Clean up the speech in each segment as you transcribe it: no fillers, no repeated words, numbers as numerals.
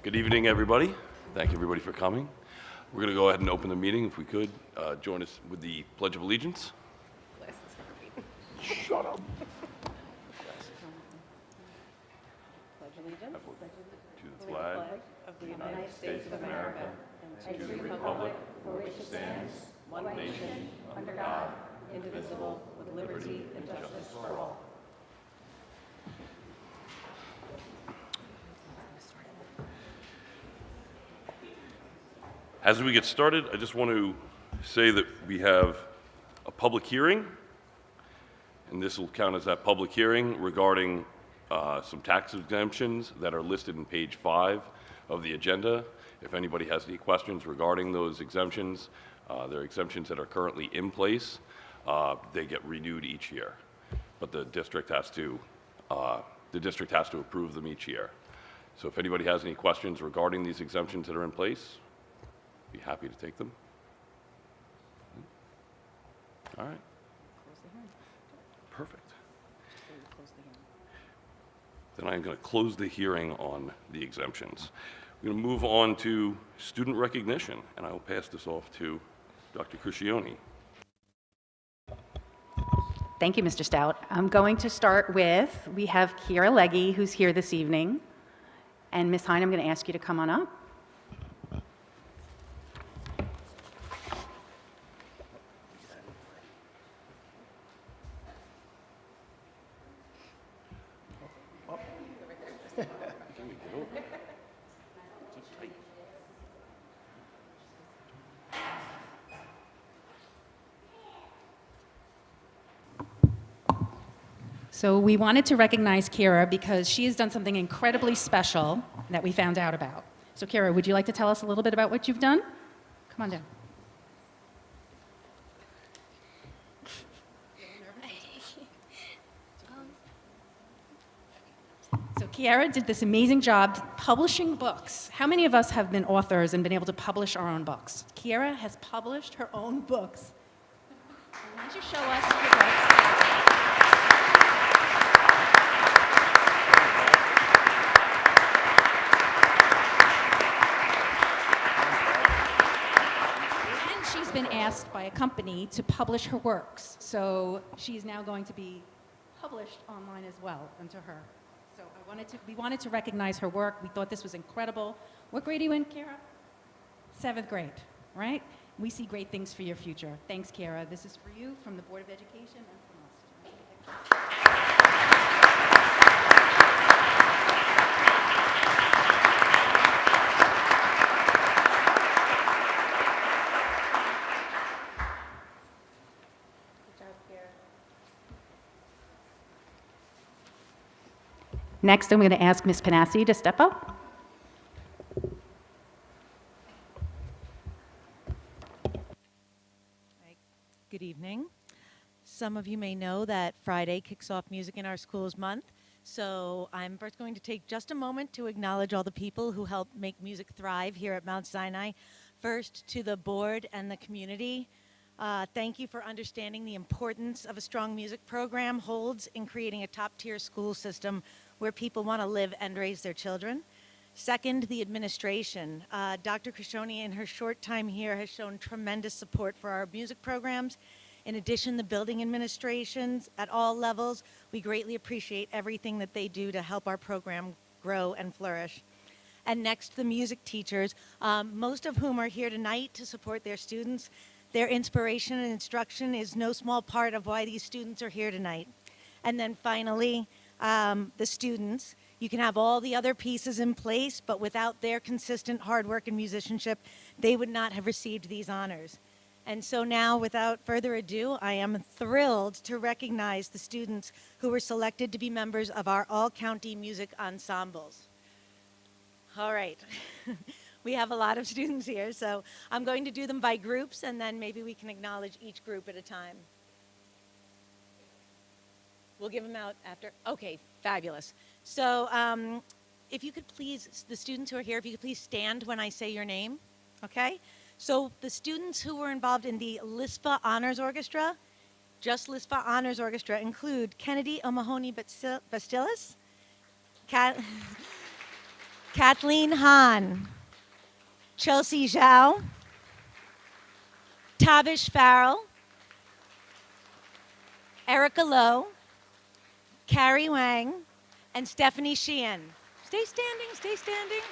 Good evening, everybody. Thank you, everybody, for coming. We're going to go ahead and open the meeting, if we could. Join us with the Pledge of Allegiance. Shut up. Pledge allegiance To the flag of the United States of America and to the republic for which it stands, one nation, under God, indivisible, with liberty and justice for all. As we get started, I just want to say that we have a public hearing, and this will count as that public hearing regarding some tax exemptions that are listed in page 5 of the agenda. If anybody has any questions regarding those exemptions, they're exemptions that are currently in place. They get renewed each year, but the district has to approve them each year. So if anybody has any questions regarding these exemptions that are in place, be happy to take them. All right. Close the hearing. Perfect. So you close the hearing. Then I'm going to close the hearing on the exemptions. We're going to move on to student recognition, and I will pass this off to Dr. Cuscione. Thank you, Mr. Stout. I'm going to start with, we have Kiera Legge, who's here this evening. And Ms. Hine, I'm going to ask you to come on up. So we wanted to recognize Kira because she has done something incredibly special that we found out about. So Kira, would you like to tell us a little bit about what you've done? Come on down. So Kiara did this amazing job publishing books. How many of us have been authors and been able to publish our own books? Kiara has published her own books. Why don't you show us your books? Been asked by a company to publish her works, so she's now going to be published online as well unto her. So we wanted to recognize her work. We thought this was incredible. What grade are you in, Kara? 7th grade, right? We see great things for your future. Thanks, Kara. This is for you from the Board of Education and from us. Next, I'm going to ask Ms. Panassi to step up. Good evening. Some of you may know that Friday kicks off Music in Our Schools Month, so I'm first going to take just a moment to acknowledge all the people who help make music thrive here at Mount Sinai. First, to the board and the community. Thank you for understanding the importance of a strong music program holds in creating a top-tier school system where people want to live and raise their children. Second, the administration. Dr. Cuscione, in her short time here, has shown tremendous support for our music programs. In addition, the building administrations at all levels, we greatly appreciate everything that they do to help our program grow and flourish. And next, the music teachers, most of whom are here tonight to support their students. Their inspiration and instruction is no small part of why these students are here tonight. And then finally, the students. You can have all the other pieces in place, but without their consistent hard work and musicianship, they would not have received these honors. And so now, without further ado, I am thrilled to recognize the students who were selected to be members of our all-county music ensembles. All right. We have a lot of students here, so I'm going to do them by groups, and then maybe we can acknowledge each group at a time. We'll give them out after. Okay, fabulous. So if you could please, the students who are here, if you could please stand when I say your name, okay? So the students who were involved in the LISPA Honors Orchestra, just LISPA Honors Orchestra, include Kennedy O'Mahony Bastilis, Kathleen Hahn, Chelsea Zhao, Tavish Farrell, Erica Lowe, Carrie Wang, and Stephanie Sheehan. Stay standing, stay standing.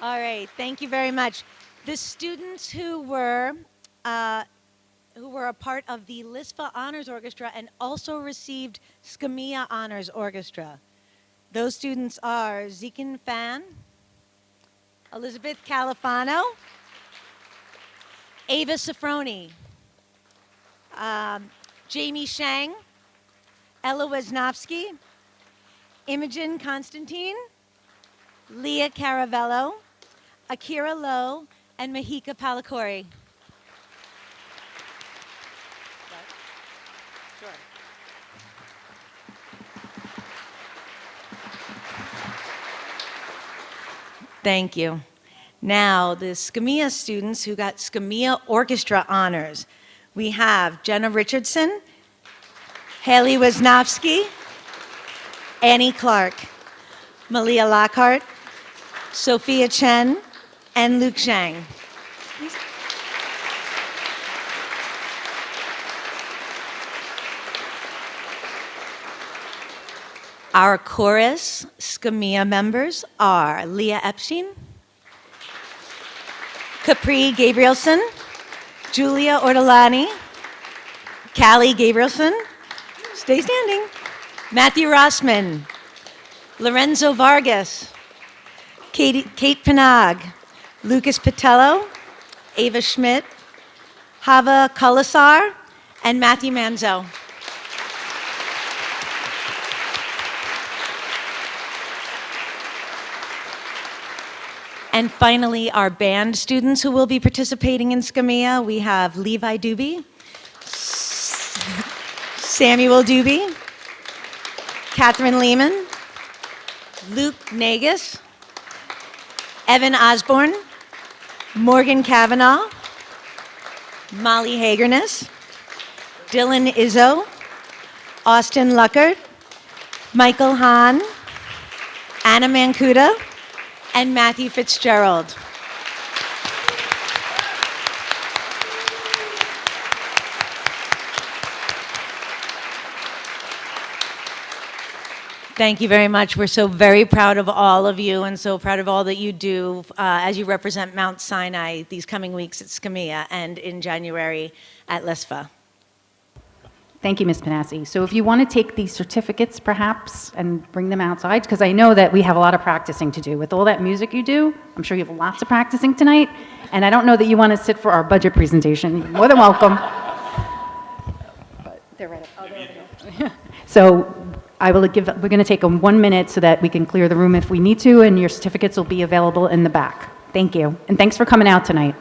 All right, thank you very much. The students who were a part of the LISFA Honors Orchestra and also received SCMEA Honors Orchestra. Those students are Zekin Fan, Elizabeth Califano, Ava Safroni, Jamie Shang, Ella Wisnowski, Imogen Constantine, Leah Caravello, Akira Lowe, and Mahika Palakori. Thank you. Now, the SCMEA students who got SCMEA Orchestra honors. We have Jenna Richardson, Haley Wisnowski, Annie Clark, Malia Lockhart, Sophia Chen, and Luke Zhang. Our chorus SCMEA members are Leah Epstein, Capri Gabrielson, Julia Ortolani, Callie Gabrielson, stay standing, Matthew Rossman, Lorenzo Vargas, Kate Panag, Lucas Patello, Ava Schmidt, Hava Kulasar, and Matthew Manzo. And finally, our band students who will be participating in SCMEA, we have Levi Doobie, Samuel Doobie, Catherine Lehman, Luke Nagus, Evan Osborne, Morgan Kavanaugh, Molly Hagerness, Dylan Izzo, Austin Luckert, Michael Hahn, Anna Mancuda, and Matthew Fitzgerald. Thank you very much. We're so very proud of all of you and so proud of all that you do as you represent Mount Sinai these coming weeks at SCMEA and in January at LISFA. Thank you, Ms. Panassi. So if you want to take these certificates, perhaps, and bring them outside, because I know that we have a lot of practicing to do. With all that music you do, I'm sure you have lots of practicing tonight, and I don't know that you want to sit for our budget presentation. You're more than welcome. But they're right up. Oh, they're over here. So we're going to take a 1 minute so that we can clear the room if we need to, and your certificates will be available in the back. Thank you, and thanks for coming out tonight.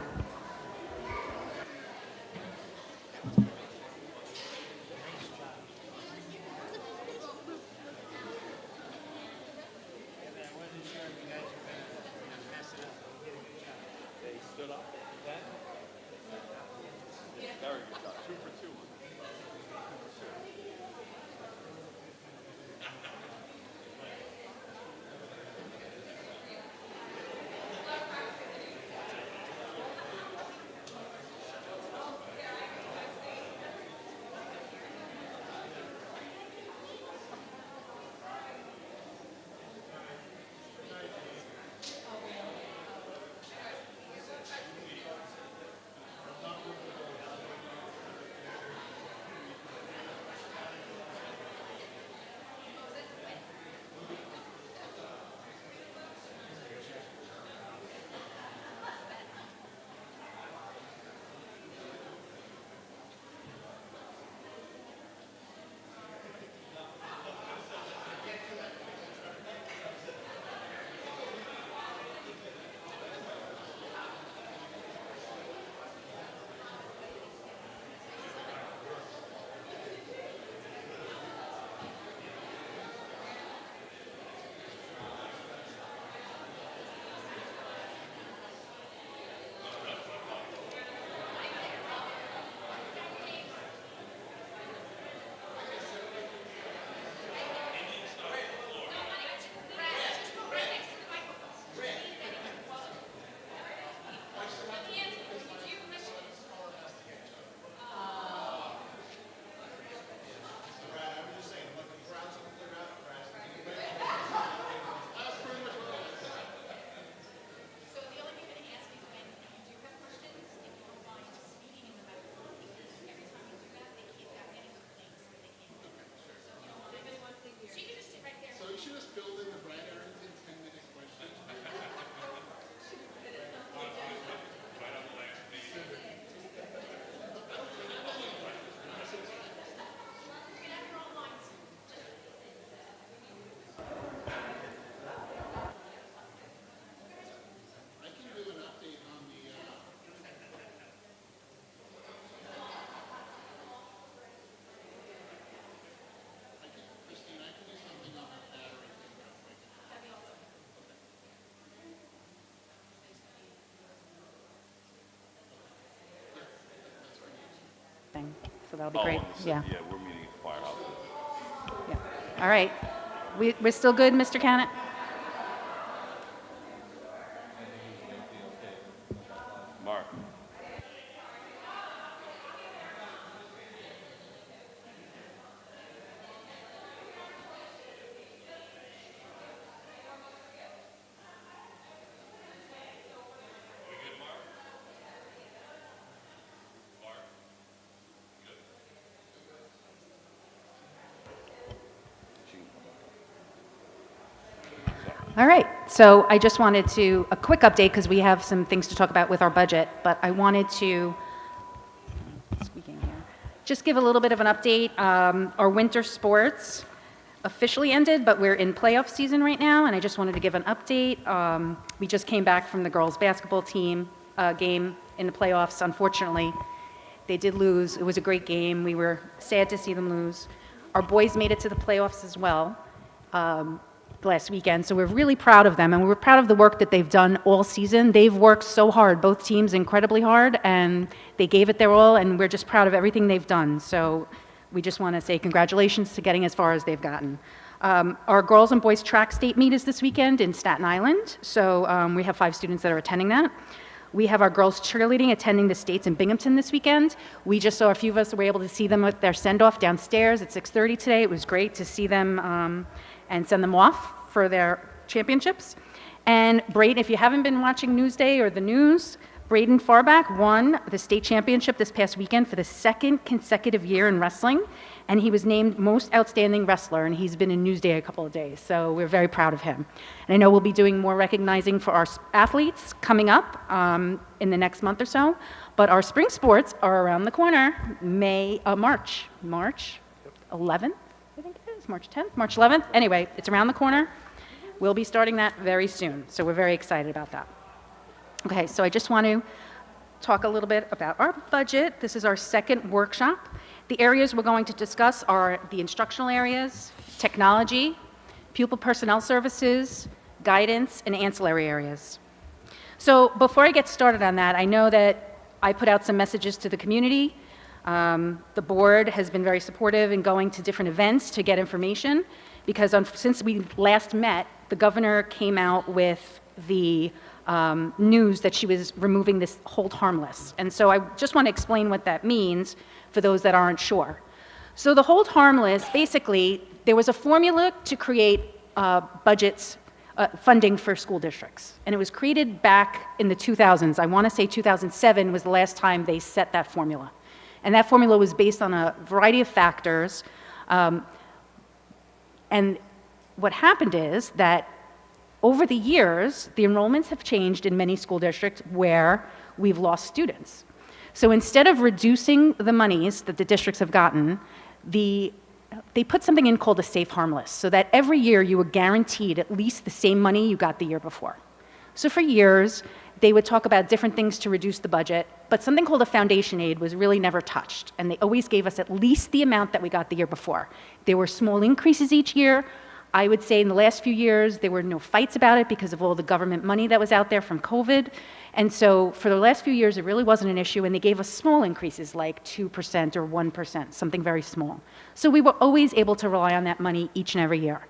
meeting, so that'll be Oh, great. yeah, we're meeting at the firehouse. Yeah. All right. We're still good, Mr. Cannett? Mark? All right, so I just wanted to, a quick update, because we have some things to talk about with our budget, but I wanted to, speaking here, just give a little bit of an update. Our winter sports officially ended, but we're in playoff season right now, and I just wanted to give an update. We just came back from the girls' basketball team game in the playoffs. Unfortunately, they did lose. It was a great game. We were sad to see them lose. Our boys made it to the playoffs as well. Last weekend, so we're really proud of them, and we're proud of the work that they've done all season. They've worked so hard, both teams incredibly hard, and they gave it their all, and we're just proud of everything they've done. So we just want to say congratulations to getting as far as they've gotten. Our girls and boys track state meet is this weekend in Staten Island, so we have 5 students that are attending that. We have our girls cheerleading attending the states in Binghamton this weekend. We just saw a few of us were able to see them with their send-off downstairs at 6:30 today. It was great to see them and send them off for their championships. And Braden, if you haven't been watching Newsday or the news, Braden Farback won the state championship this past weekend for the 2nd consecutive year in wrestling, and he was named most outstanding wrestler, and he's been in Newsday a couple of days, so we're very proud of him. And I know we'll be doing more recognizing for our athletes coming up in the next month or so, but our spring sports are around the corner, March 11th, I think it is, March 10th, March 11th. Anyway, it's around the corner. We'll be starting that very soon, so we're very excited about that. Okay, so I just want to talk a little bit about our budget. This is our second workshop. The areas we're going to discuss are the instructional areas, technology, pupil personnel services, guidance, and ancillary areas. So before I get started on that, I know that I put out some messages to the community. The board has been very supportive in going to different events to get information, because since we last met, the governor came out with the news that she was removing this hold harmless. And so I just want to explain what that means for those that aren't sure. So the hold harmless, basically, there was a formula to create budgets, funding for school districts. And it was created back in the 2000s. I want to say 2007 was the last time they set that formula. And that formula was based on a variety of factors. And what happened is that over the years, the enrollments have changed in many school districts where we've lost students. So instead of reducing the monies that the districts have gotten, they put something in called a safe harmless, so that every year you were guaranteed at least the same money you got the year before. So for years, they would talk about different things to reduce the budget, but something called a foundation aid was really never touched, and they always gave us at least the amount that we got the year before. There were small increases each year. I would say in the last few years, there were no fights about it because of all the government money that was out there from COVID. And so for the last few years, it really wasn't an issue, and they gave us small increases like 2% or 1%, something very small. So we were always able to rely on that money each and every year.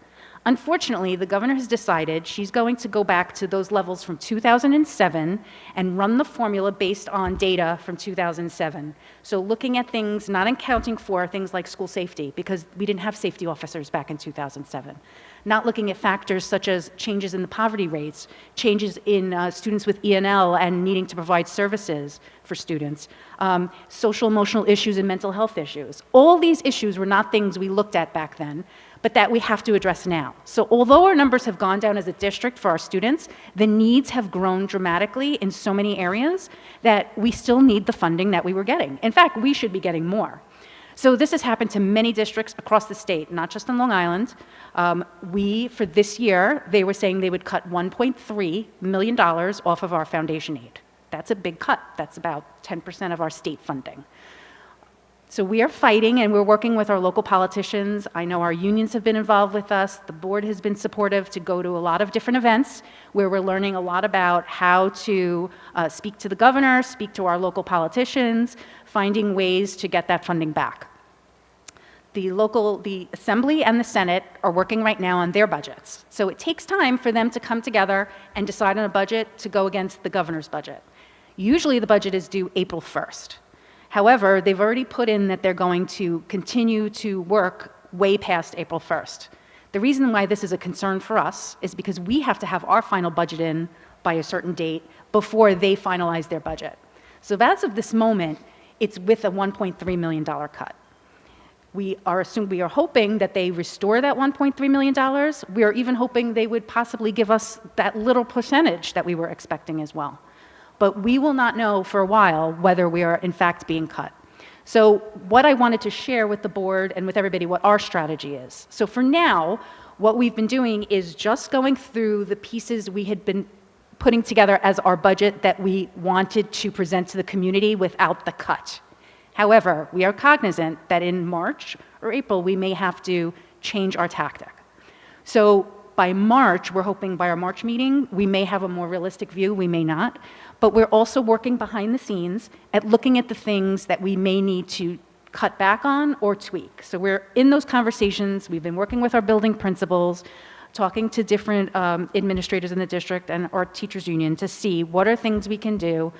Unfortunately, the governor has decided she's going to go back to those levels from 2007 and run the formula based on data from 2007. So looking at things, not accounting for things like school safety, because we didn't have safety officers back in 2007. Not looking at factors such as changes in the poverty rates, changes in students with ENL and needing to provide services for students, social emotional issues and mental health issues. All these issues were not things we looked at back then, but that we have to address now. So although our numbers have gone down as a district for our students, the needs have grown dramatically in so many areas that we still need the funding that we were getting. In fact, we should be getting more. So this has happened to many districts across the state, not just on Long Island. For this year, they were saying they would cut $1.3 million off of our foundation aid. That's a big cut. That's about 10% of our state funding. So we are fighting, and we're working with our local politicians. I know our unions have been involved with us. The board has been supportive to go to a lot of different events where we're learning a lot about how to speak to the governor, speak to our local politicians, finding ways to get that funding back. The Assembly and the Senate are working right now on their budgets. So it takes time for them to come together and decide on a budget to go against the governor's budget. Usually the budget is due April 1st. However, they've already put in that they're going to continue to work way past April 1st. The reason why this is a concern for us is because we have to have our final budget in by a certain date before they finalize their budget. So as of this moment, it's with a $1.3 million cut. We are hoping that they restore that $1.3 million. We are even hoping they would possibly give us that little percentage that we were expecting as well. But we will not know for a while whether we are in fact being cut. So what I wanted to share with the board and with everybody what our strategy is. So for now, what we've been doing is just going through the pieces we had been putting together as our budget that we wanted to present to the community without the cut. However, we are cognizant that in March or April, we may have to change our tactic. So by March, we're hoping by our March meeting, we may have a more realistic view, we may not, but we're also working behind the scenes at looking at the things that we may need to cut back on or tweak. So we're in those conversations. We've been working with our building principals, talking to different administrators in the district and our teachers union to see what are things we can do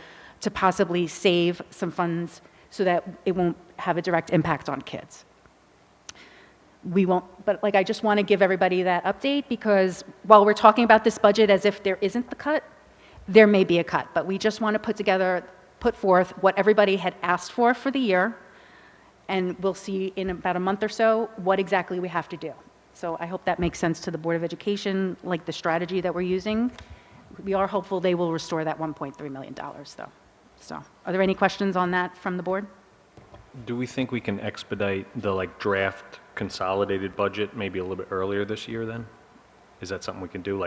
to possibly save some funds so that it won't have a direct impact on kids. We won't, but like I just want to give everybody that update because while we're talking about this budget as if there isn't the cut, there may be a cut, but we just want to put forth what everybody had asked for the year, and we'll see in about a month or so what exactly we have to do. So I hope that makes sense to the Board of Education, like the strategy that we're using. We are hopeful they will restore that $1.3 million though. So are there any questions on that from the board? Do we think we can expedite the draft consolidated budget maybe a little bit earlier this year then? Is that something we can do,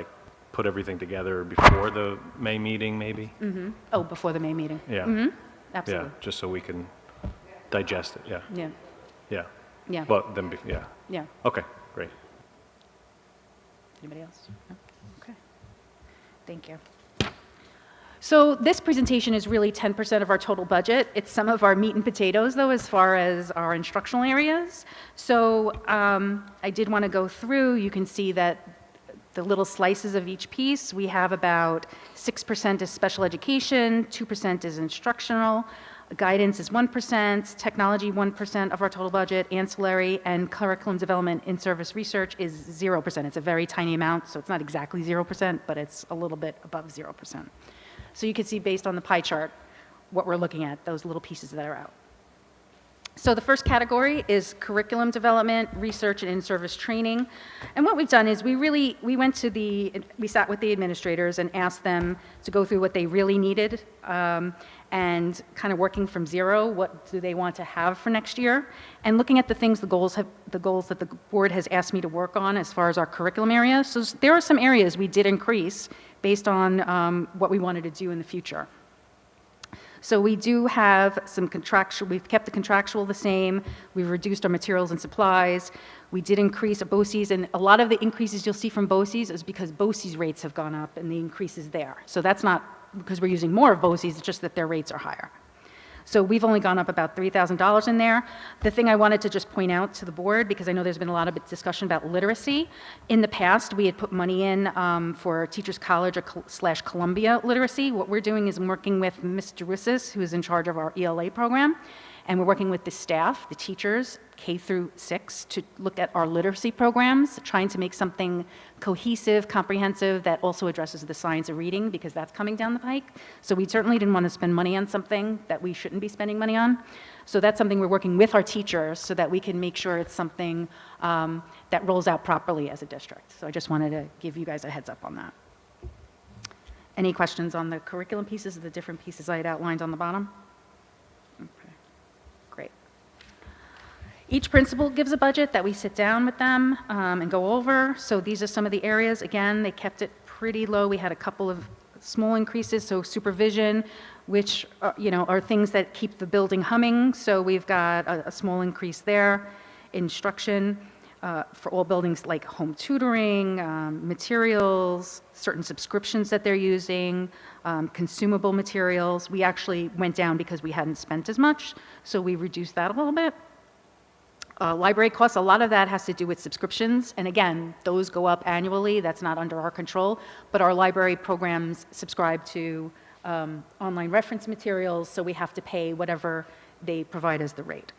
put everything together before the May meeting maybe? Mm-hmm. Oh, before the May meeting? Yeah. Mm-hmm. Absolutely. Yeah, just so we can digest it, yeah. Yeah. Yeah. Yeah. But then, yeah. Yeah. Okay, great. Anybody else? No? Okay. Thank you. So this presentation is really 10% of our total budget. It's some of our meat and potatoes, though, as far as our instructional areas. So I did want to go through. You can see that the little slices of each piece, we have about 6% is special education, 2% is instructional, guidance is 1%, technology 1% of our total budget, ancillary and curriculum development in-service research is 0%. It's a very tiny amount, so it's not exactly 0%, but it's a little bit above 0%. So you can see based on the pie chart what we're looking at, those little pieces that are out. So the first category is curriculum development, research, and in-service training. And what we've done is we sat with the administrators and asked them to go through what they really needed and kind of working from zero, what do they want to have for next year, and looking at the goals that the board has asked me to work on as far as our curriculum area. So there are some areas we did increase based on what we wanted to do in the future. So we do have some contractual, we've kept the contractual the same, we've reduced our materials and supplies, we did increase BOCES, and a lot of the increases you'll see from BOCES is because BOCES rates have gone up and the increase is there. So that's not because we're using more of BOCES, it's just that their rates are higher. So we've only gone up about $3,000 in there. The thing I wanted to just point out to the board, because I know there's been a lot of discussion about literacy. In the past, we had put money in for Teachers College / Columbia literacy. What we're doing is working with Ms. Drusis, who is in charge of our ELA program, and we're working with the staff, the teachers, K through 6, to look at our literacy programs, trying to make something cohesive, comprehensive, that also addresses the science of reading, because that's coming down the pike. So we certainly didn't want to spend money on something that we shouldn't be spending money on. So that's something we're working with our teachers so that we can make sure it's something that rolls out properly as a district. So I just wanted to give you guys a heads up on that. Any questions on the curriculum pieces, the different pieces I had outlined on the bottom? Okay, great. Each principal gives a budget that we sit down with them and go over. So these are some of the areas. Again, they kept it pretty low. We had a couple of small increases. So supervision, which are things that keep the building humming. So we've got a small increase there. Instruction for all buildings like home tutoring, materials, certain subscriptions that they're using, consumable materials. We actually went down because we hadn't spent as much, so we reduced that a little bit. Library costs, a lot of that has to do with subscriptions, and again, those go up annually. That's not under our control, but our library programs subscribe to online reference materials, so we have to pay whatever they provide as the rate.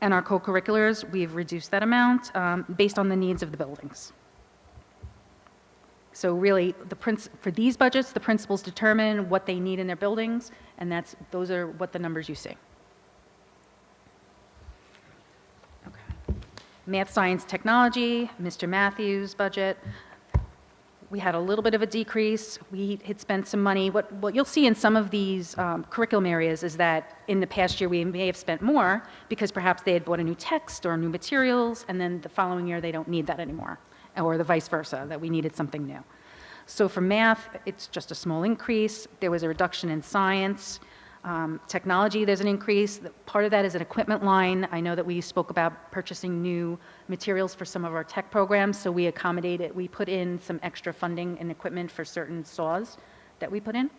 And our co-curriculars, we've reduced that amount based on the needs of the buildings. So really, for these budgets, the principals determine what they need in their buildings, and those are what the numbers you see. Okay. Math, science, technology, Mr. Matthews' budget. We had a little bit of a decrease. We had spent some money. What you'll see in some of these curriculum areas is that in the past year we may have spent more because perhaps they had bought a new text or new materials, and then the following year they don't need that anymore, or the vice versa, that we needed something new. So for math, it's just a small increase. There was a reduction in science. Technology, there's an increase. Part of that is an equipment line. I know that we spoke about purchasing new materials for some of our tech programs, so we accommodated, we put in some extra funding and equipment for certain saws that we put in.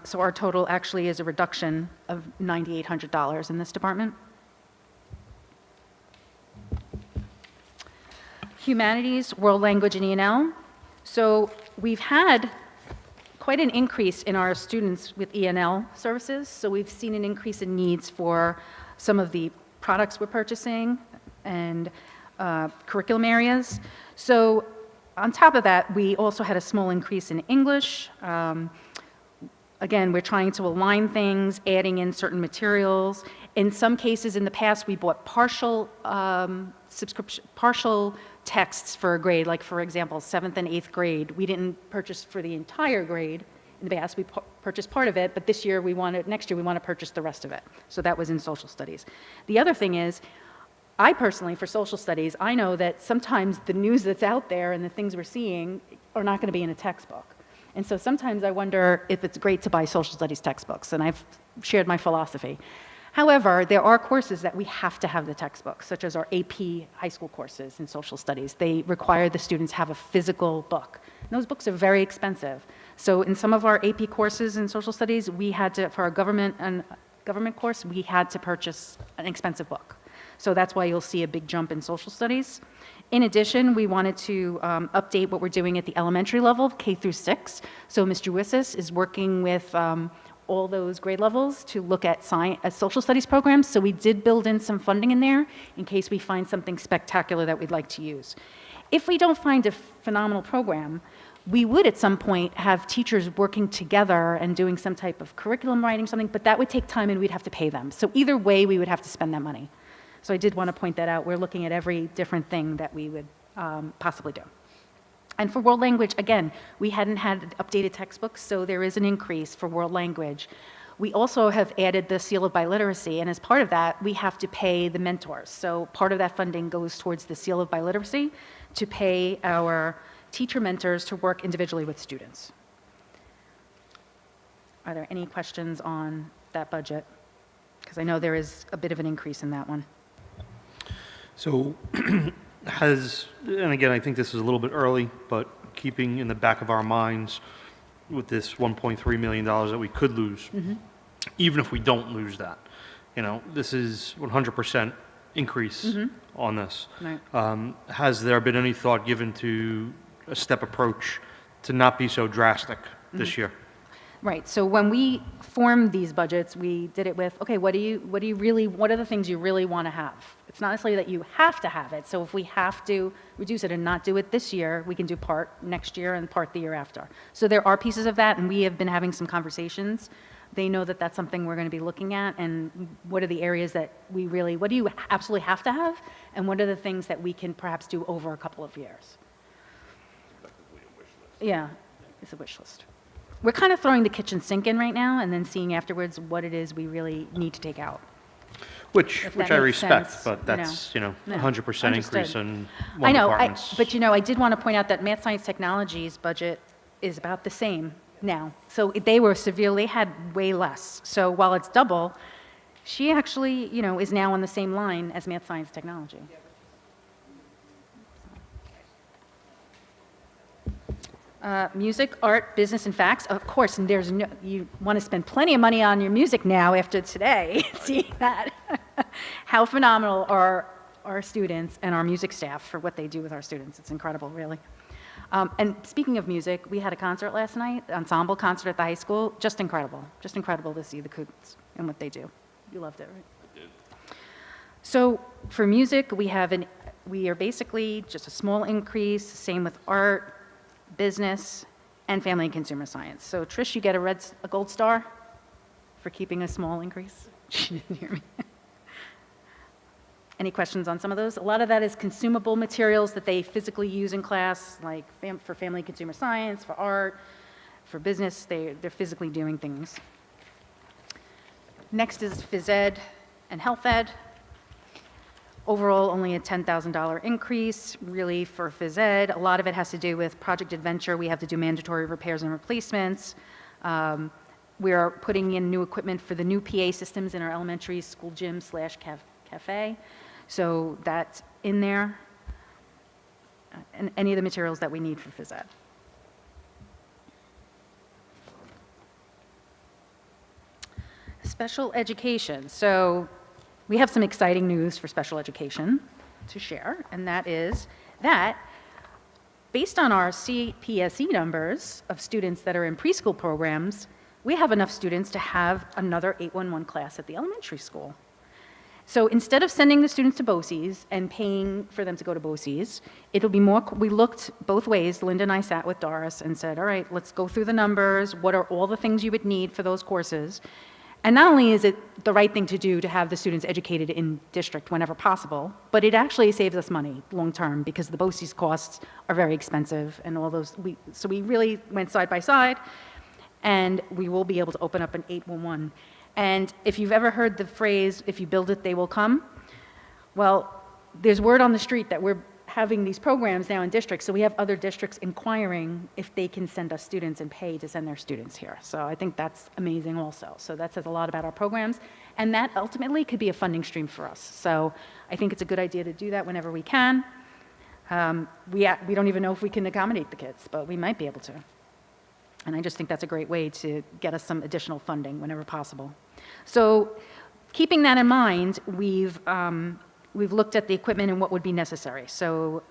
So our total actually is a reduction of $9,800 in this department. Humanities, world language, and E&L. So we've had quite an increase in our students with E&L services. So we've seen an increase in needs for some of the products we're purchasing and curriculum areas. So on top of that, we also had a small increase in English. Again, we're trying to align things, adding in certain materials. In some cases in the past, we bought partial texts for a grade, like for example, 7th and 8th grade. We didn't purchase for the entire grade in the past. We purchased part of it, but next year we want to purchase the rest of it. So that was in social studies. The other thing is, I personally, for social studies, I know that sometimes the news that's out there and the things we're seeing are not going to be in a textbook. And so sometimes I wonder if it's great to buy social studies textbooks, and I've shared my philosophy. However, there are courses that we have to have the textbooks, such as our AP high school courses in social studies. They require the students have a physical book. And those books are very expensive. So in some of our AP courses in social studies, we had to, for our government course, we had to purchase an expensive book. So that's why you'll see a big jump in social studies. In addition, we wanted to update what we're doing at the elementary level, K through 6. So Mr. Wissis is working with all those grade levels to look at social studies programs. So we did build in some funding in there in case we find something spectacular that we'd like to use. If we don't find a phenomenal program, we would at some point have teachers working together and doing some type of curriculum writing, something, but that would take time and we'd have to pay them. So either way, we would have to spend that money. So I did want to point that out. We're looking at every different thing that we would possibly do. And for world language, again, we hadn't had updated textbooks, so there is an increase for world language. We also have added the seal of biliteracy, and as part of that, we have to pay the mentors. So part of that funding goes towards the seal of biliteracy to pay our teacher mentors to work individually with students. Are there any questions on that budget? Because I know there is a bit of an increase in that one. So and again, I think this is a little bit early, but keeping in the back of our minds with this $1.3 million that we could lose, even if we don't lose that, this is 100% increase on this. Right. Has there been any thought given to a step approach to not be so drastic this year? Right. So when we formed these budgets, we did it with, okay, what are the things you really want to have? It's not necessarily that you have to have it. So if we have to reduce it and not do it this year, we can do part next year and part the year after. So there are pieces of that, and we have been having some conversations. They know that that's something we're going to be looking at, and what are the areas that what do you absolutely have to have, and what are the things that we can perhaps do over a couple of years? Effectively a wish list. Yeah, it's a wish list. We're kind of throwing the kitchen sink in right now and then seeing afterwards what it is we really need to take out. Which If that I makes respect, sense, but that's, no, 100% understood. increase in I one know, department's. but I did want to point out that Math Science Technologies budget is about the same now. So they had way less. So while it's double, she actually, is now on the same line as math, science, technology. Music, art, business, and facts. Of course, and you want to spend plenty of money on your music now after today. See that? How phenomenal are our students and our music staff for what they do with our students. It's incredible, really. And speaking of music, we had a concert last night, ensemble concert at the high school. Just incredible to see the Coots and what they do. You loved it, right? I did. So for music, we are basically just a small increase. Same with art, business, and family and consumer science. So Trish, you get a gold star for keeping a small increase. She didn't hear me. Any questions on some of those? A lot of that is consumable materials that they physically use in class, like for family and consumer science, for art, for business, they're physically doing things. Next is phys ed and health ed. Overall, only a $10,000 increase, really, for phys ed. A lot of it has to do with Project Adventure. We have to do mandatory repairs and replacements. We are putting in new equipment for the new PA systems in our elementary school gym / cafe. So that's in there. And any of the materials that we need for phys ed. Special education. So we have some exciting news for special education to share, and that is that based on our CPSE numbers of students that are in preschool programs, we have enough students to have another 811 class at the elementary school. So instead of sending the students to BOCES and paying for them to go to BOCES, it'll be more, we looked both ways. Linda and I sat with Doris and said, all right, let's go through the numbers. What are all the things you would need for those courses? And not only is it the right thing to do to have the students educated in district whenever possible, but it actually saves us money long term because the BOCES costs are very expensive and all those. So we really went side by side, and we will be able to open up an 811. And if you've ever heard the phrase, if you build it, they will come, well, there's word on the street that we're having these programs now in districts, so we have other districts inquiring if they can send us students and pay to send their students here. So I think that's amazing also. So that says a lot about our programs, and that ultimately could be a funding stream for us. So I think it's a good idea to do that whenever we can. We don't even know if we can accommodate the kids, but we might be able to. And I just think that's a great way to get us some additional funding whenever possible. So keeping that in mind, we've looked at the equipment and what would be necessary. So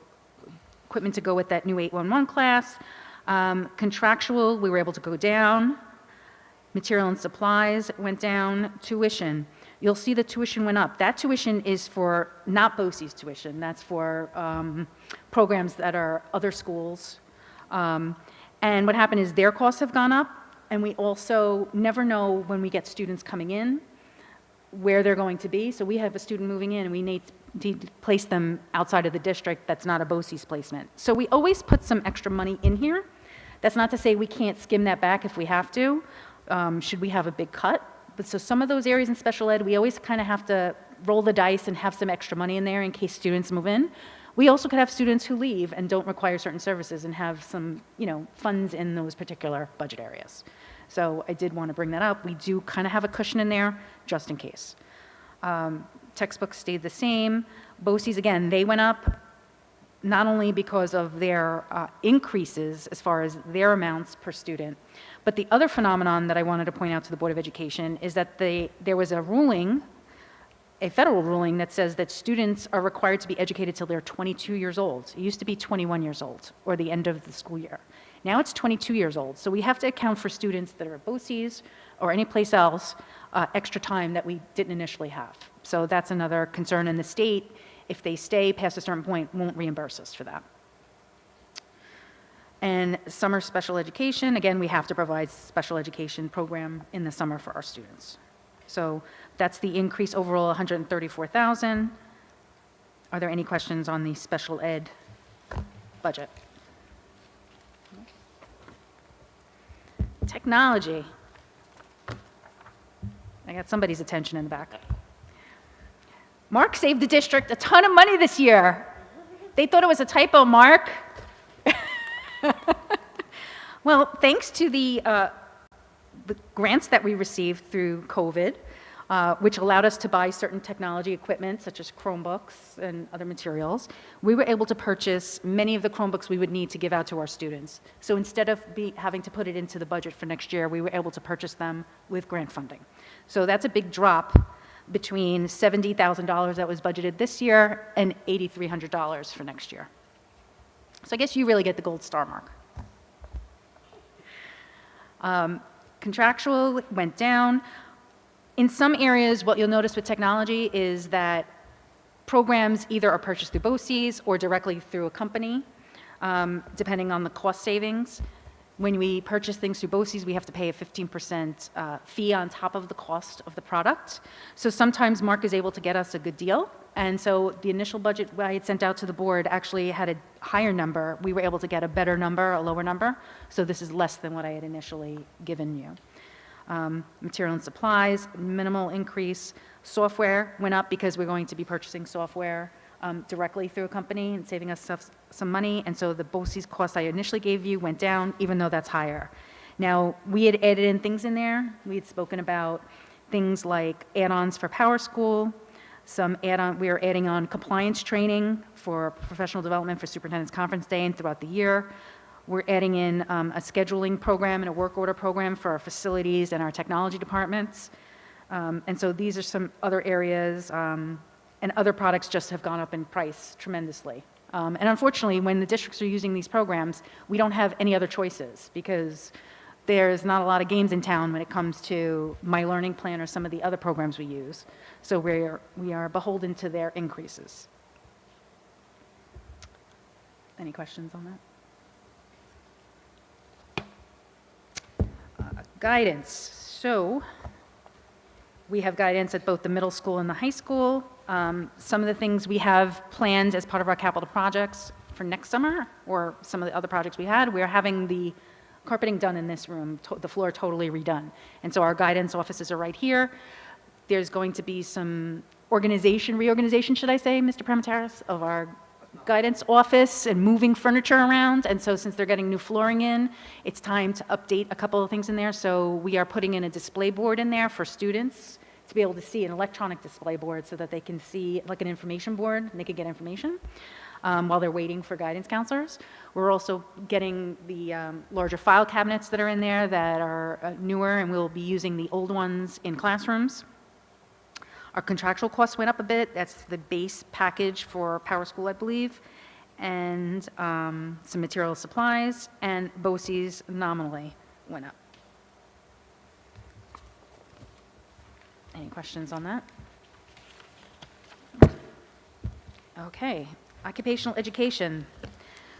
equipment to go with that new 811 class. Contractual, we were able to go down. Material and supplies went down. Tuition, you'll see the tuition went up. That tuition is for not BOCES tuition. That's for programs that are other schools. And what happened is their costs have gone up, and we also never know when we get students coming in where they're going to be. So we have a student moving in, and we need to place them outside of the district that's not a BOCES placement. So we always put some extra money in here. That's not to say we can't skim that back if we have to, should we have a big cut. But so some of those areas in special ed, we always kind of have to roll the dice and have some extra money in there in case students move in. We also could have students who leave and don't require certain services and have some, funds in those particular budget areas. So I did want to bring that up. We do kind of have a cushion in there just in case. Textbooks stayed the same. BOCES, again, they went up not only because of their increases as far as their amounts per student, but the other phenomenon that I wanted to point out to the Board of Education is that there was a ruling, a federal ruling that says that students are required to be educated till they're 22 years old. It used to be 21 years old, or the end of the school year. Now it's 22 years old. So we have to account for students that are at BOCES or any place else extra time that we didn't initially have. So that's another concern, and the state, if they stay past a certain point, won't reimburse us for that. And summer special education, again, we have to provide special education program in the summer for our students. So that's the increase overall, 134,000. Are there any questions on the special ed budget? Technology. I got somebody's attention in the back. Mark saved the district a ton of money this year. They thought it was a typo, Mark. Well, thanks to the grants that we received through COVID, which allowed us to buy certain technology equipment such as Chromebooks and other materials, we were able to purchase many of the Chromebooks we would need to give out to our students. So instead of having to put it into the budget for next year, we were able to purchase them with grant funding. So that's a big drop between $70,000 that was budgeted this year and $8,300 for next year. So I guess you really get the gold star mark. Contractual went down. In some areas, what you'll notice with technology is that programs either are purchased through BOCES or directly through a company, depending on the cost savings. When we purchase things through BOCES, we have to pay a 15% fee on top of the cost of the product. So sometimes Mark is able to get us a good deal. And so the initial budget I had sent out to the board actually had a higher number. We were able to get a better number, a lower number. So this is less than what I had initially given you. Material and supplies, minimal increase. Software went up because we're going to be purchasing software directly through a company and saving us some money. And so the BOCES cost I initially gave you went down, even though that's higher. Now, we had added in things in there. We had spoken about things like add-ons for Power School, we are adding on compliance training for professional development for Superintendent's Conference Day and throughout the year. We're adding in a scheduling program and a work order program for our facilities and our technology departments. And so these are some other areas, and other products just have gone up in price tremendously. And unfortunately, when the districts are using these programs, we don't have any other choices because there's not a lot of games in town when it comes to My Learning Plan or some of the other programs we use. So we are beholden to their increases. Any questions on that? Guidance. So we have guidance at both the middle school and the high school. Some of the things we have planned as part of our capital projects for next summer, or some of the other projects we had, we're having the carpeting done in this room, the floor totally redone. And so our guidance offices are right here. There's going to be some reorganization, should I say, Mr. Premataris, of our guidance office and moving furniture around. And so since they're getting new flooring in, it's time to update a couple of things in there. So we are putting in a display board in there for students to be able to see, an electronic display board so that they can see, like an information board, and they can get information while they're waiting for guidance counselors. We're also getting the larger file cabinets that are in there that are newer, and we'll be using the old ones in classrooms. Our contractual costs went up a bit. That's the base package for Power School, I believe, and some material supplies, and BOCES nominally went up. Any questions on that? Okay, occupational education.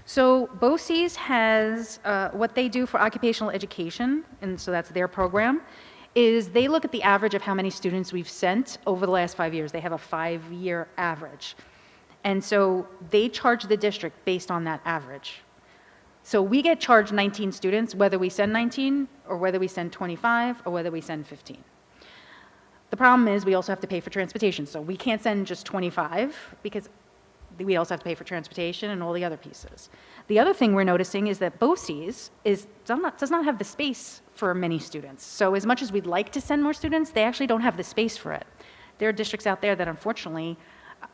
So BOCES has, what they do for occupational education, and so that's their program, is they look at the average of how many students we've sent over the last 5 years. They have a 5-year average. And so they charge the district based on that average. So we get charged 19 students, whether we send 19, or whether we send 25, or whether we send 15. The problem is we also have to pay for transportation. So we can't send just 25 because we also have to pay for transportation and all the other pieces. The other thing we're noticing is that BOCES does not have the space for many students. So as much as we'd like to send more students, they actually don't have the space for it. There are districts out there that unfortunately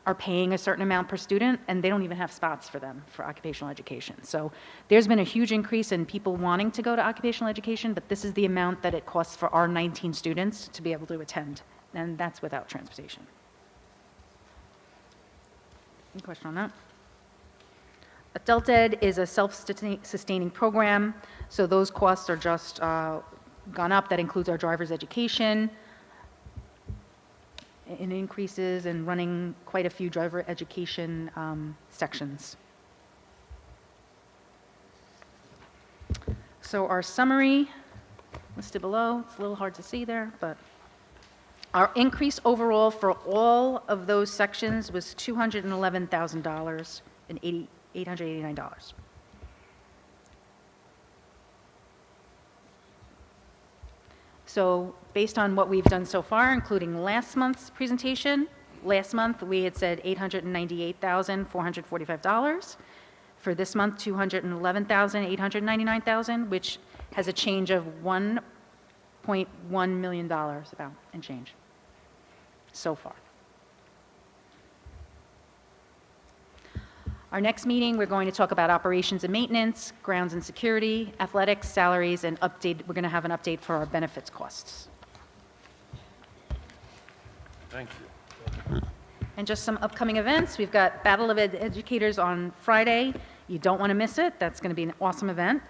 are paying a certain amount per student, and they don't even have spots for them for occupational education. So there's been a huge increase in people wanting to go to occupational education, but this is the amount that it costs for our 19 students to be able to attend, and that's without transportation. Any question on that? Adult Ed is a self-sustaining program, so those costs are just gone up. That includes our driver's education, and increases and running quite a few driver education sections. So our summary listed below, it's a little hard to see there, but our increase overall for all of those sections was $211,000 and $889. So based on what we've done so far, including last month's presentation, last month we had said $898,445. for this month, $211,899, which has a change of $1.1 million about and change so far. Our next meeting, we're going to talk about operations and maintenance, grounds and security, athletics, salaries, and update. We're going to have an update for our benefits costs. Thank you. And just some upcoming events. We've got Battle of Educators on Friday. You don't want to miss it. That's going to be an awesome event.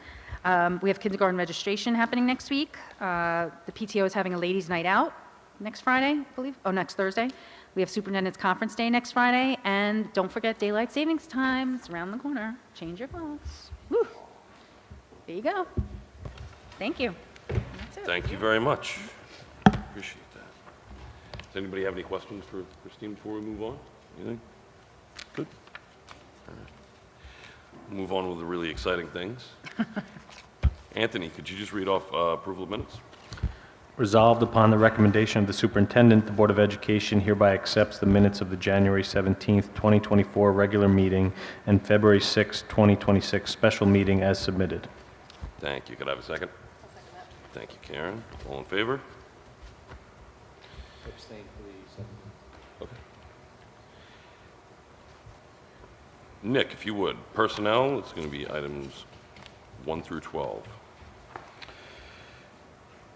We have kindergarten registration happening next week. The PTO is having a ladies' night out next Friday, I believe. Oh, next Thursday. We have Superintendent's Conference Day next Friday. And don't forget Daylight Savings Time. It's around the corner. Change your clothes. Woo. There you go. Thank you. That's it. Thank you very much. Appreciate that. Does anybody have any questions for Christine before we move on? Anything? Good. All right. Move on with the really exciting things. Anthony, could you just read off approval of minutes? Resolved upon the recommendation of the superintendent, the Board of Education hereby accepts the minutes of the January 17th, 2024 regular meeting and February 6th, 2026 special meeting as submitted. Thank you. Could I have a second? Thank you, Karen. All in favor? Abstain, please. Okay. Nick, if you would, personnel, it's going to be items 1 through 12.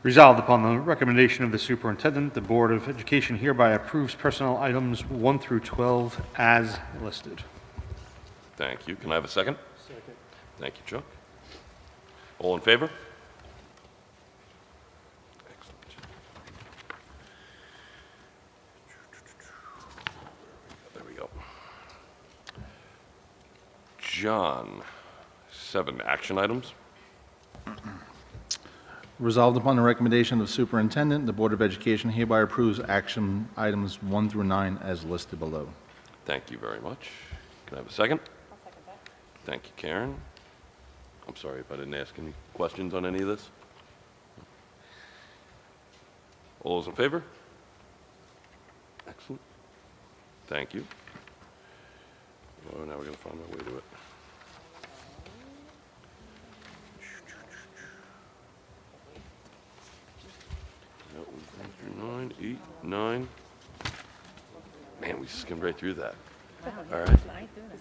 Resolved upon the recommendation of the superintendent, the Board of Education hereby approves personnel items 1 through 12 as listed. Thank you. Can I have a second? Second. Thank you, Chuck. All in favor? Excellent. There we go. John, 7 action items. Resolved upon the recommendation of the superintendent, the Board of Education hereby approves action items 1 through 9 as listed below. Thank you very much. Can I have a second? I'll second that. Thank you, Karen. I'm sorry if I didn't ask any questions on any of this. All those in favor? Excellent. Thank you. Oh, now we're going to find my way to it. No, 1 through 9, 8, 9. Man, we skimmed right through that. All right. Is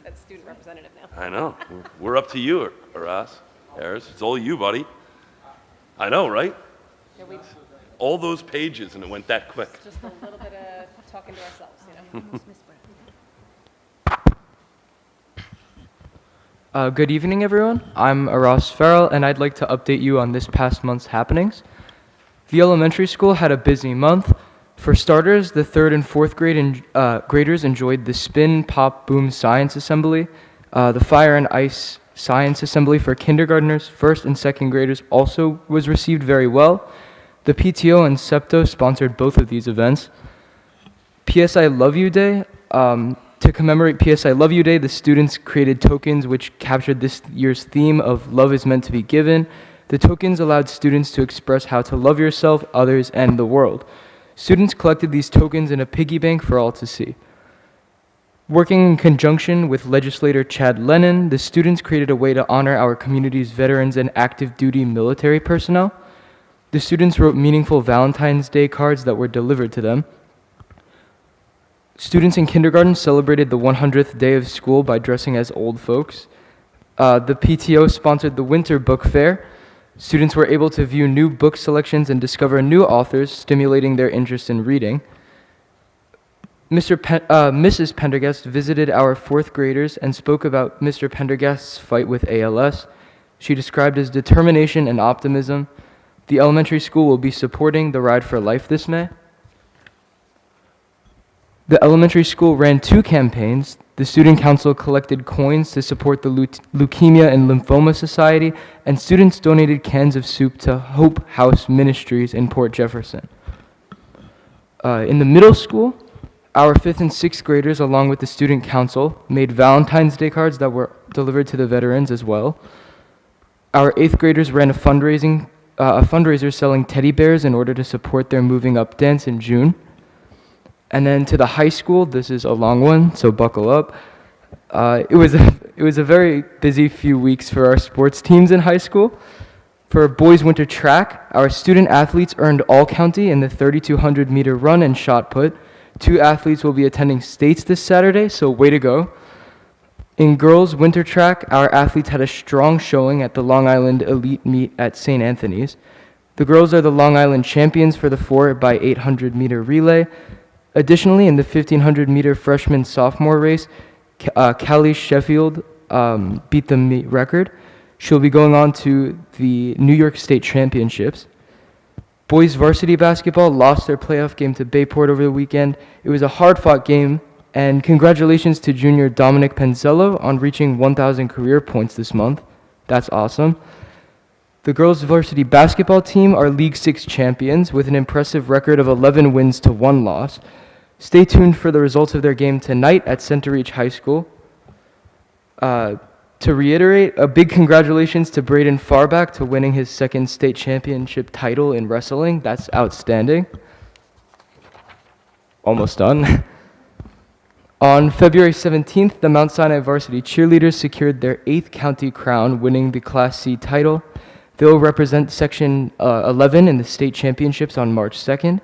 that student representative now? I know. We're up to you, or us. Harris, it's all you, buddy. I know, right? Yeah, we All those pages, and it went that quick. just a little bit of talking to ourselves, you know? Good evening, everyone. I'm Aras Farrell, and I'd like to update you on this past month's happenings. The elementary school had a busy month. For starters, the 3rd and 4th graders enjoyed the Spin, Pop, Boom Science Assembly. The Fire and Ice Science Assembly for kindergartners, 1st and 2nd graders also was received very well. The PTO and SEPTO sponsored both of these events. PS I Love You Day. To commemorate PS I Love You Day, the students created tokens which captured this year's theme of love is meant to be given. The tokens allowed students to express how to love yourself, others, and the world. Students collected these tokens in a piggy bank for all to see. Working in conjunction with legislator Chad Lennon, the students created a way to honor our community's veterans and active duty military personnel. The students wrote meaningful Valentine's Day cards that were delivered to them. Students in kindergarten celebrated the 100th day of school by dressing as old folks. The PTO sponsored the Winter Book Fair. Students were able to view new book selections and discover new authors, stimulating their interest in reading. Mrs. Pendergast visited our 4th graders and spoke about Mr. Pendergast's fight with ALS. She described his determination and optimism. The elementary school will be supporting the Ride for Life this May. The elementary school ran 2 campaigns. The student council collected coins to support the Leukemia and Lymphoma Society, and students donated cans of soup to Hope House Ministries in Port Jefferson. In the middle school, our 5th and 6th graders, along with the student council, made Valentine's Day cards that were delivered to the veterans as well. Our 8th graders ran a fundraiser selling teddy bears in order to support their Moving Up dance in June. And then to the high school, this is a long one, so buckle up. It It was a very busy few weeks for our sports teams in high school. For boys winter track, our student athletes earned all county in the 3,200 meter run and shot put. 2 athletes will be attending states this Saturday, so way to go. In girls winter track, our athletes had a strong showing at the Long Island Elite Meet at St. Anthony's. The girls are the Long Island champions for the 4 by 800 meter relay. Additionally, in the 1,500 meter freshman sophomore race, Callie Sheffield beat the meet record. She'll be going on to the New York State Championships. Boys varsity basketball lost their playoff game to Bayport over the weekend. It was a hard-fought game, and congratulations to junior Dominic Penzello on reaching 1,000 career points this month. That's awesome. The girls varsity basketball team are League 6 champions with an impressive record of 11 wins to 1 loss. Stay tuned for the results of their game tonight at Center Reach High School. To reiterate, a big congratulations to Braden Farback to winning his 2nd state championship title in wrestling. That's outstanding. Almost done. On February 17th, the Mount Sinai varsity cheerleaders secured their 8th county crown, winning the Class C title. They'll represent Section 11 in the state championships on March 2nd.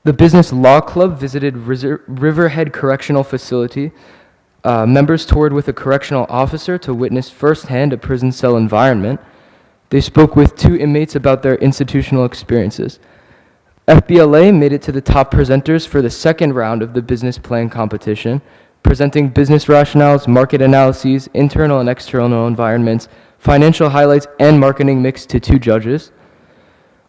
The Business Law Club visited Riverhead Correctional Facility. Members toured with a correctional officer to witness firsthand a prison cell environment. They spoke with 2 inmates about their institutional experiences. FBLA made it to the top presenters for the 2nd round of the business plan competition, presenting business rationales, market analyses, internal and external environments, financial highlights, and marketing mix to 2 judges.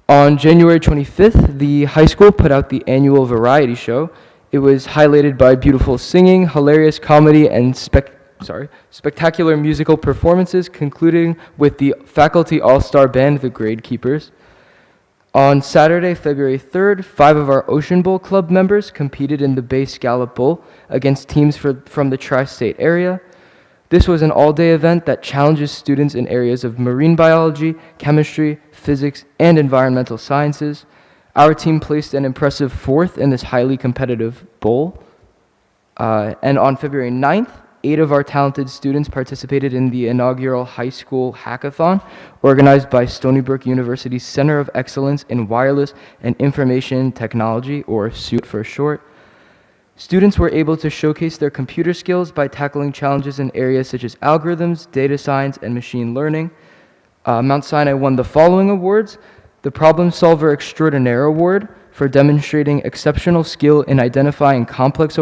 On January 25th, the high school put out the annual variety show. It was highlighted by beautiful singing, hilarious comedy, and spectacular musical performances, concluding with the faculty all-star band, the Grade Keepers. On Saturday, February 3rd, 5 of our Ocean Bowl club members competed in the Bay Scallop Bowl against teams from the tri-state area. This was an all-day event that challenges students in areas of marine biology, chemistry, physics, and environmental sciences. Our team placed an impressive 4th in this highly competitive bowl. And on February 9th, 8 of our talented students participated in the inaugural high school hackathon organized by Stony Brook University's Center of Excellence in Wireless and Information Technology, or SUIT for short. Students were able to showcase their computer skills by tackling challenges in areas such as algorithms, data science, and machine learning. Mount Sinai won the following awards: the Problem Solver Extraordinaire Award for demonstrating exceptional skill in identifying complex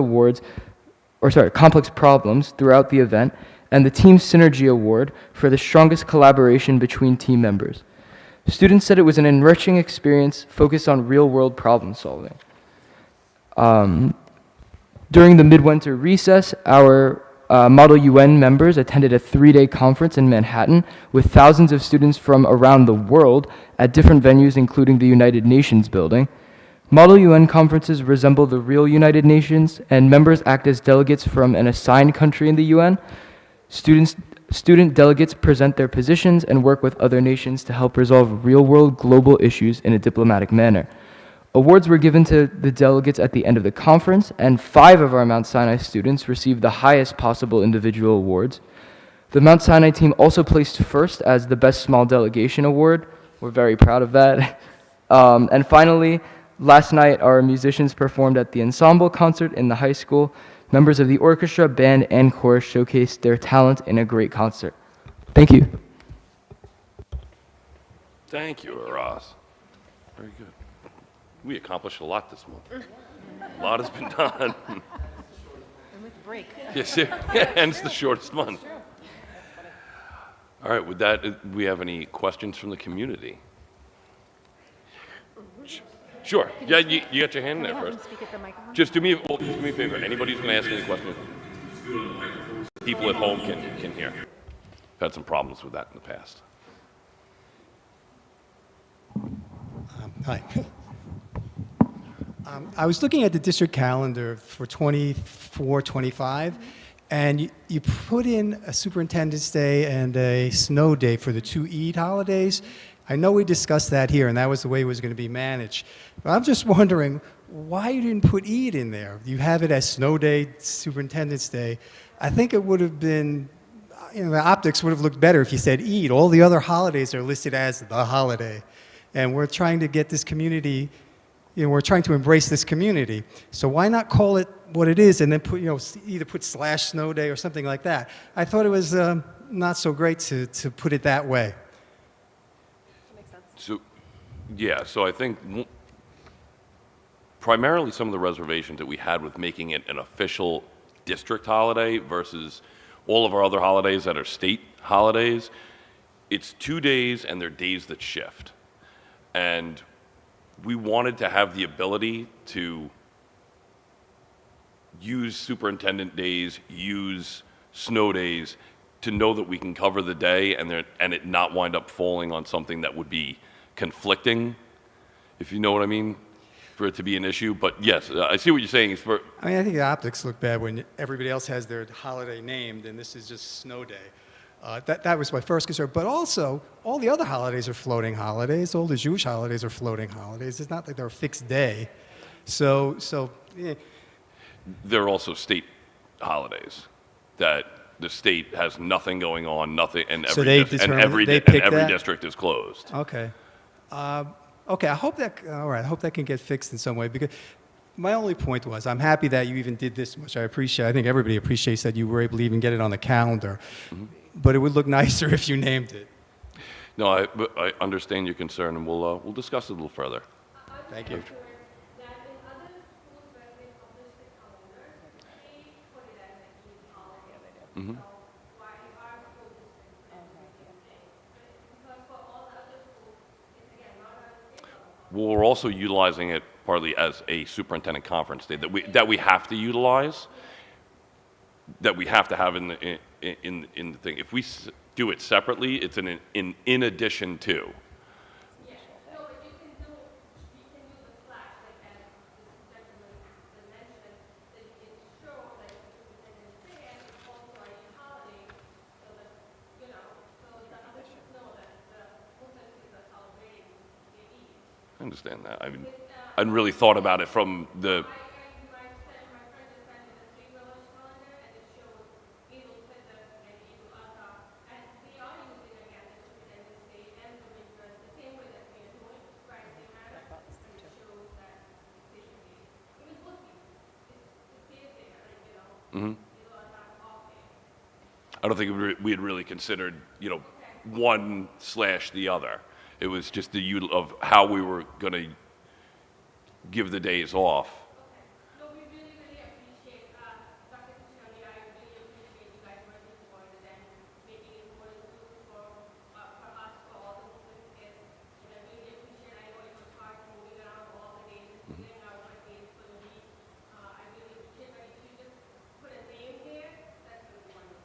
problems throughout the event, and the Team Synergy Award for the strongest collaboration between team members. Students said it was an enriching experience focused on real-world problem solving. During the midwinter recess, our Model UN members attended a 3-day conference in Manhattan with thousands of students from around the world at different venues, including the United Nations building. Model UN conferences resemble the real United Nations, and members act as delegates from an assigned country in the UN. Student delegates present their positions and work with other nations to help resolve real-world global issues in a diplomatic manner. Awards were given to the delegates at the end of the conference, and 5 of our Mount Sinai students received the highest possible individual awards. The Mount Sinai team also placed first as the Best Small Delegation Award. We're very proud of that. And finally, last night, our musicians performed at the ensemble concert in the high school. Members of the orchestra, band, and chorus showcased their talent in a great concert. Thank you. Thank you, Ross. Very good. We accomplished a lot this month. A lot has been done. And with break. Yes, hence the shortest month. All right, with that, do we have any questions from the community? Sure. Yeah, you got your hand there first. Just do me a favor. Anybody who's going to ask any questions, people at home can hear. I've had some problems with that in the past. Hi. I was looking at the district calendar for 24, 25, and you put in a Superintendent's Day and a snow day for the 2 Eid holidays. I know we discussed that here, and that was the way it was going to be managed. But I'm just wondering, why you didn't put Eid in there? You have it as Snow Day, Superintendent's Day. I think it would have been, the optics would have looked better if you said Eid. All the other holidays are listed as the holiday. And we're trying to get this community, we're trying to embrace this community. So why not call it what it is and then put, either put /Snow Day or something like that. I thought it was not so great to put it that way. So, yeah, so I think primarily some of the reservations that we had with making it an official district holiday versus all of our other holidays that are state holidays, it's 2 days and they're days that shift. And we wanted to have the ability to use superintendent days, use snow days, to know that we can cover the day and it not wind up falling on something that would be conflicting, if you know what I mean, for it to be an issue. But yes, I see what you're saying. I think the optics look bad when everybody else has their holiday named and this is just Snow Day. That was my first concern. But also, all the other holidays are floating holidays. All the Jewish holidays are floating holidays. It's not like they're a fixed day. So yeah. There are also state holidays that the state has nothing going on, nothing, and So every, they pick every that? district is closed. Okay. Okay, I hope that, all right, I hope that can get fixed in some way, because my only point was, I'm happy that you even did this much. I think everybody appreciates that you were able to even get it on the calendar. Mm-hmm. But it would look nicer if you named it. No, I understand your concern, and we'll discuss it a little further. Thank you. Mm-hmm. Well, we're also utilizing it partly as a superintendent conference day that we have to utilize, that we have to have in the thing. If we do it separately, it's in addition to. I understand that. I mean, I hadn't really thought about it from the. Mm-hmm. I don't think we had really considered, one / the other. It was just the of how we were going to give the days off.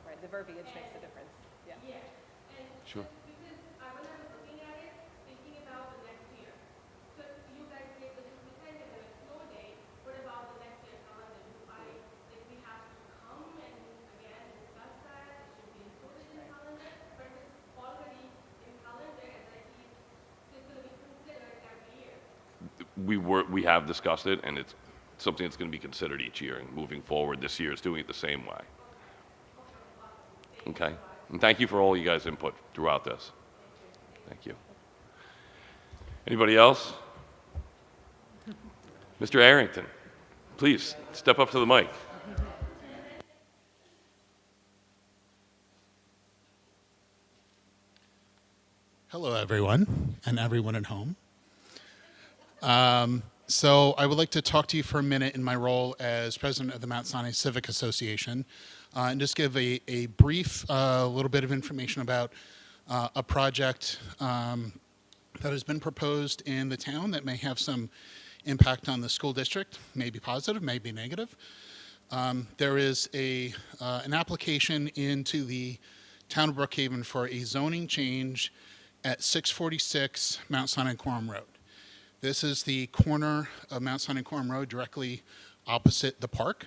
Right, the verbiage makes a difference. Yeah. Sure. We have discussed it, and it's something that's going to be considered each year. And moving forward, this year is doing it the same way. Okay? And thank you for all you guys' input throughout this. Thank you. Anybody else? Mr. Arrington, please step up to the mic. Hello, everyone, and everyone at home. So I would like to talk to you for a minute in my role as president of the Mount Sinai Civic Association and just give a brief little bit of information about a project that has been proposed in the town that may have some impact on the school district, maybe positive, maybe negative. There is an application into the town of Brookhaven for a zoning change at 646 Mount Sinai Quorum Road. This is the corner of Mount Sinai Quorum Road directly opposite the park.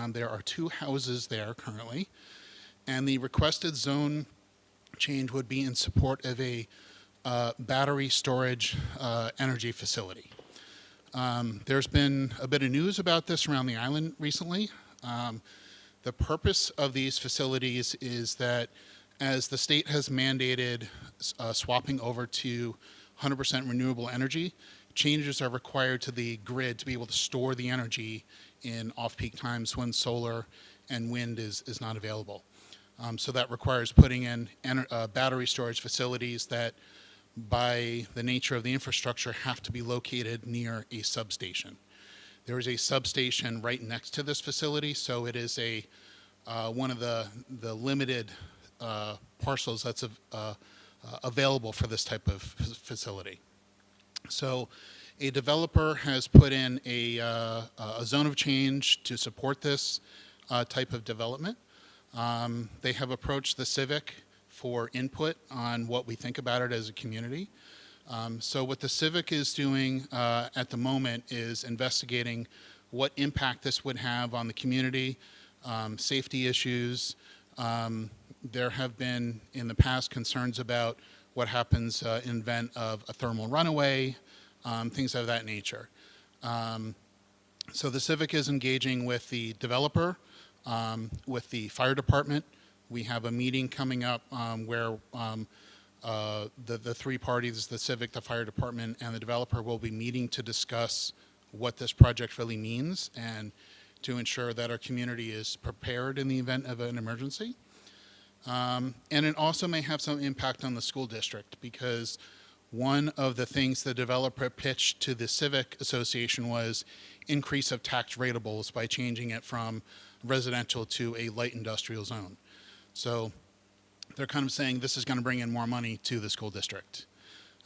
There are 2 houses there currently, and the requested zone change would be in support of a battery storage energy facility. There's been a bit of news about this around the island recently. The purpose of these facilities is that as the state has mandated swapping over to 100% renewable energy, changes are required to the grid to be able to store the energy in off-peak times when solar and wind is not available. So that requires putting in battery storage facilities that, by the nature of the infrastructure, have to be located near a substation. There is a substation right next to this facility, so it is one of the limited parcels that's available for this type of facility. So a developer has put in a zone of change to support this type of development. They have approached the Civic for input on what we think about it as a community. So what the Civic is doing at the moment is investigating what impact this would have on the community, safety issues. There have been in the past concerns about what happens in event of a thermal runaway, things of that nature. So the Civic is engaging with the developer, with the fire department. We have a meeting coming up where the three parties, the Civic, the fire department, and the developer, will be meeting to discuss what this project really means and to ensure that our community is prepared in the event of an emergency. And it also may have some impact on the school district, because one of the things the developer pitched to the Civic Association was increase of tax ratables by changing it from residential to a light industrial zone. So they're kind of saying this is going to bring in more money to the school district.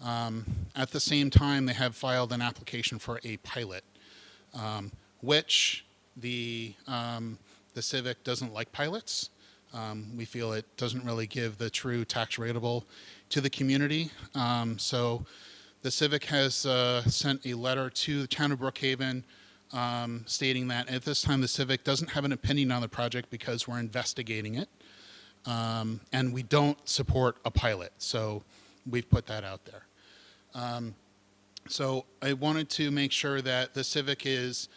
At the same time, they have filed an application for a pilot, which the Civic doesn't like pilots. We feel it doesn't really give the true tax rateable to the community. So the Civic has sent a letter to the town of Brookhaven stating that at this time the Civic doesn't have an opinion on the project because we're investigating it. And we don't support a pilot. So we've put that out there. So I wanted to make sure that the Civic is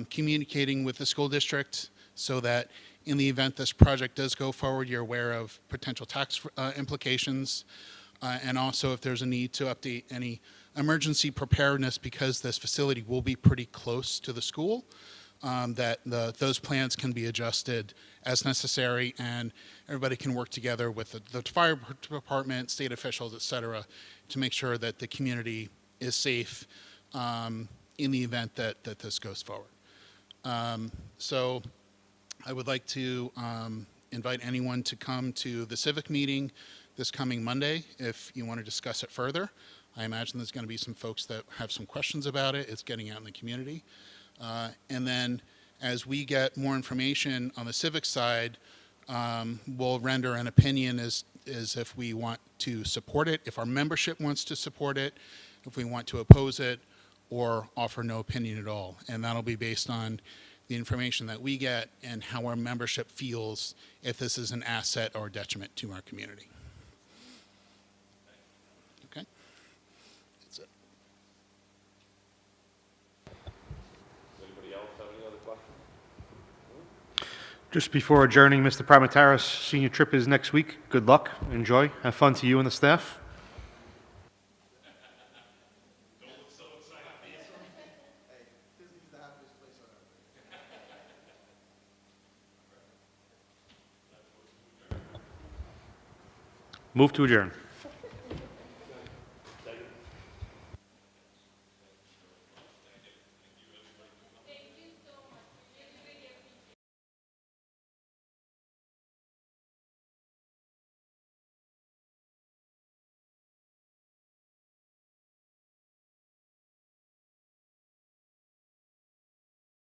communicating with the school district so that in the event this project does go forward, you're aware of potential tax implications, and also if there's a need to update any emergency preparedness, because this facility will be pretty close to the school, that those plans can be adjusted as necessary, and everybody can work together with the fire department, state officials, et cetera, to make sure that the community is safe in the event that this goes forward. So I would like to invite anyone to come to the Civic meeting this coming Monday if you want to discuss it further. I imagine there's going to be some folks that have some questions about it. It's getting out in the community. And then as we get more information on the Civic side, we'll render an opinion as if we want to support it, if our membership wants to support it, if we want to oppose it, or offer no opinion at all. And that'll be based on the information that we get and how our membership feels if this is an asset or detriment to our community. Okay? That's it. Anybody else have any other questions? Just before adjourning, Mr. Primataris, senior trip is next week. Good luck. Enjoy. Have fun to you and the staff. Move to adjourn.